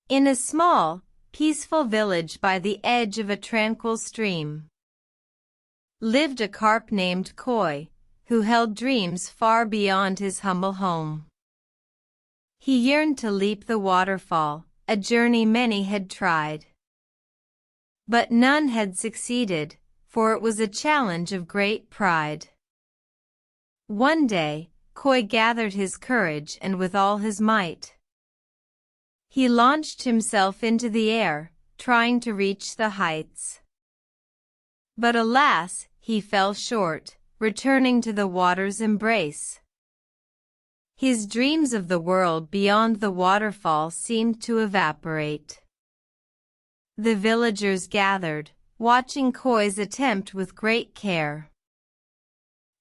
In a small, peaceful village by the edge of a tranquil stream, lived a carp named Koi, who held dreams far beyond his humble home. He yearned to leap the waterfall, a journey many had tried. But none had succeeded, for it was a challenge of great pride. One day, Koi gathered his courage and with all his might, he launched himself into the air, trying to reach the heights. But alas, he fell short, returning to the water's embrace. His dreams of the world beyond the waterfall seemed to evaporate. The villagers gathered, watching Koi's attempt with great care.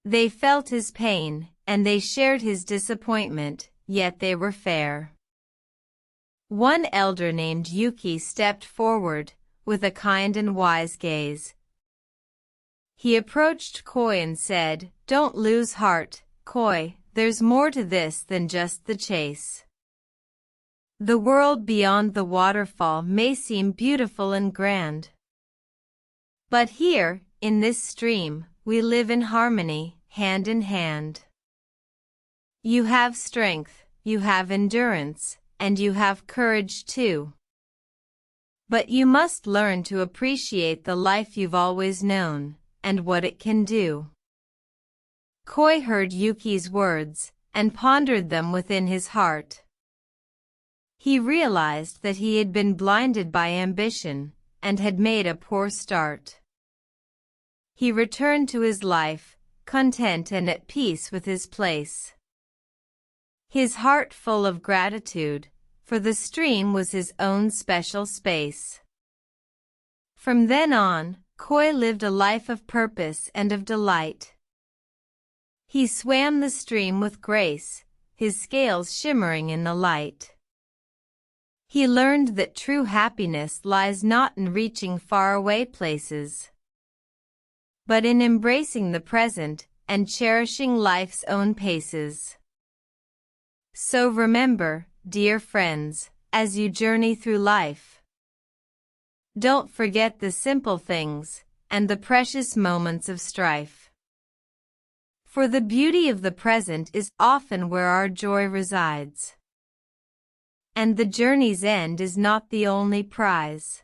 They felt his pain, and they shared his disappointment, yet they were fair. One elder named Yuki stepped forward, with a kind and wise gaze. He approached Koi and said, "Don't lose heart, Koi, there's more to this than just the chase. The world beyond the waterfall may seem beautiful and grand. But here, in this stream, we live in harmony, hand in hand. You have strength, you have endurance, and you have courage too. But you must learn to appreciate the life you've always known, and what it can do." Koi heard Yuki's words, and pondered them within his heart. He realized that he had been blinded by ambition, and had made a poor start. He returned to his life, content and at peace with his place. His heart full of gratitude, for the stream was his own special space. From then on, Koi lived a life of purpose and of delight. He swam the stream with grace, his scales shimmering in the light. He learned that true happiness lies not in reaching faraway places, but in embracing the present and cherishing life's own paces. So remember, dear friends, as you journey through life, don't forget the simple things and the precious moments of strife. For the beauty of the present is often where our joy resides, and the journey's end is not the only prize.